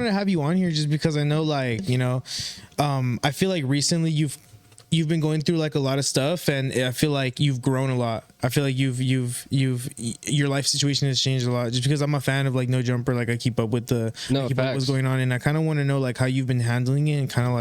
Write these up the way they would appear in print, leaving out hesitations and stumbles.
to have you on here just because I know, like, I feel like recently you've been going through like a lot of stuff, and I feel like you've grown a lot. I feel like your life situation has changed a lot just because I'm a fan of like No Jumper. Like I keep up with what's going on, and I kind of want to know like how you've been handling it and kind of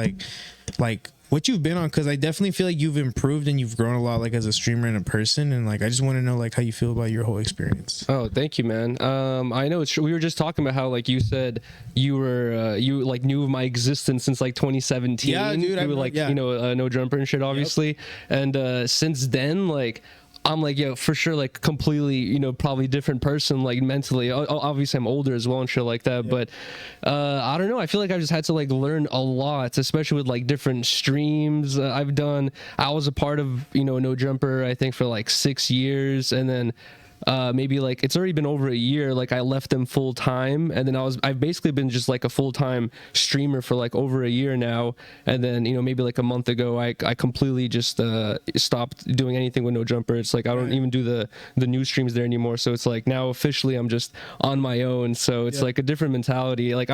like what you've been on, because I definitely feel like you've improved and you've grown a lot, like as a streamer and a person, and like I just want to know like how you feel about your whole experience. Oh, thank you, man. I know it's true. We were just talking about how like you said you were you like knew of my existence since like 2017. Yeah, dude. You were like No Jumper and shit, obviously. Yep. And since then, like, I'm like, yo, for sure, like completely, probably different person, like mentally. Obviously, I'm older as well and shit like that. Yeah. But I don't know. I feel like I've just had to like learn a lot, especially with like different streams I've done. I was a part of, No Jumper, I think for like 6 years, and then maybe like it's already been over a year, like I left them full time, and then I've basically been just like a full-time streamer for like over a year now. And then maybe like a month ago I completely just stopped doing anything with No Jumper. It's like I don't even do the new streams there anymore, so it's like now officially I'm just on my own. So it's like a different mentality. Like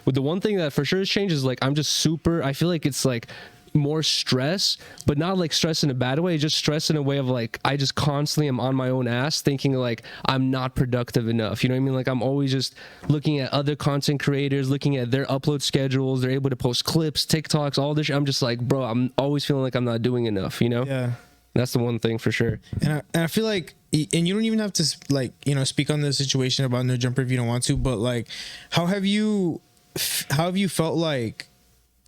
with the one thing that for sure has changed is like I'm just super, I feel like it's like more stress, but not like stress in a bad way, just stress in a way of like I just constantly am on my own ass thinking like I'm not productive enough, you know what I mean? Like I'm always just looking at other content creators, looking at their upload schedules, they're able to post clips, TikToks, all this shit. I'm just like, bro, I'm always feeling like I'm not doing enough, Yeah, that's the one thing for sure. And I feel like, and you don't even have to like speak on the situation about No Jumper if you don't want to, but like how have you felt like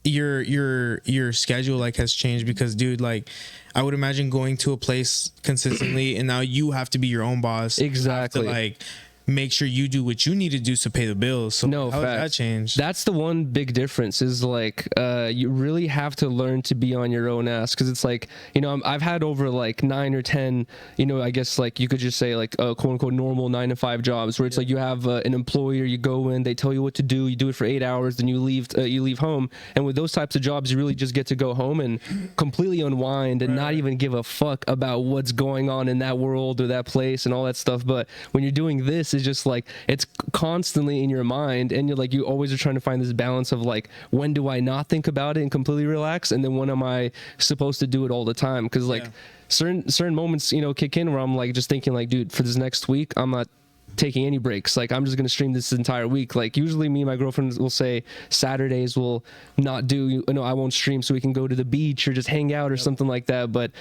your schedule like has changed? Because dude, like I would imagine going to a place consistently and now you have to be your own boss. Exactly. You have to, like, make sure you do what you need to do to pay the bills. So no, how has that changed? That's the one big difference is like you really have to learn to be on your own ass, because it's like I've had over like 9 or 10 I guess like you could just say like quote unquote normal 9 to 5 jobs where it's like you have an employer, you go in, they tell you what to do, you do it for 8 hours, then you leave home. And with those types of jobs you really just get to go home and completely unwind and not even give a fuck about what's going on in that world or that place and all that stuff. But when you're doing this, it's just like it's constantly in your mind, and you always are trying to find this balance of like, when do I not think about it and completely relax, and then when am I supposed to do it all the time? Because like certain moments kick in where I'm like just thinking like, dude, for this next week I'm not taking any breaks. Like I'm just gonna stream this entire week. Like usually me and my girlfriend will say Saturdays will not do, I won't stream so we can go to the beach or just hang out or something like that. But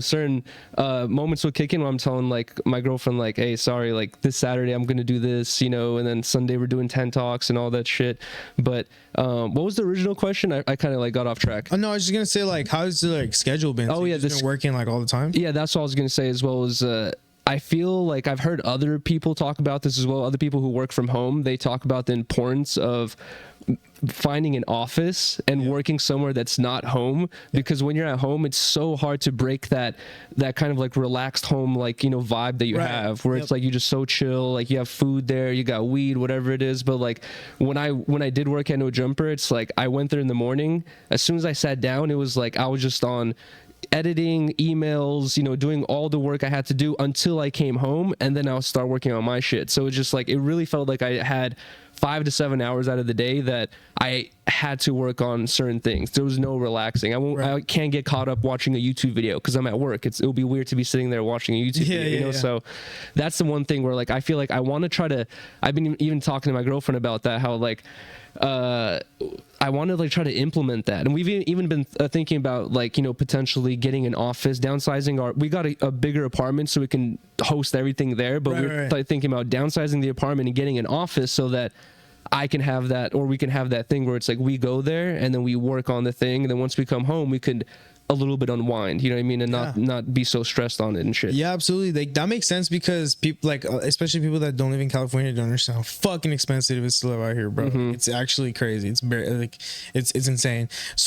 certain moments will kick in when I'm telling like my girlfriend like, hey, sorry, like this Saturday I'm gonna do this, and then Sunday we're doing 10 talks and all that shit. But what was the original question? I kind of like got off track. Oh no, I was just gonna say like, how's the like schedule been? Oh yeah, this been working like all the time. Yeah, that's what I was gonna say, as well as I feel like I've heard other people talk about this as well. Other people who work from home, they talk about the importance of finding an office and working somewhere that's not home, because when you're at home it's so hard to break that kind of like relaxed home like vibe that you have, where it's like you just so chill, like you have food there, you got weed, whatever it is. But like when I did work at No Jumper, it's like I went there in the morning, as soon as I sat down it was like I was just on editing emails, doing all the work I had to do until I came home, and then I'll start working on my shit. So it's just like it really felt like I had 5 to 7 hours out of the day that I had to work on certain things. There was no relaxing. I can't get caught up watching a YouTube video because I'm at work. It'll be weird to be sitting there watching a YouTube video, So that's the one thing where like I feel like I want to try to, I've been even talking to my girlfriend about that, how like I want to like try to implement that. And we've even been thinking about like potentially getting an office, downsizing we got a bigger apartment so we can host everything there, but we're thinking about downsizing the apartment and getting an office so that I can have that, or we can have that thing where it's like we go there and then we work on the thing, and then once we come home we could a little bit unwind, you know what I mean, and not be so stressed on it and shit. Yeah, absolutely. Like that makes sense, because people like especially people that don't live in California don't understand how fucking expensive it is to live out here, bro. It's actually crazy. It's it's insane. So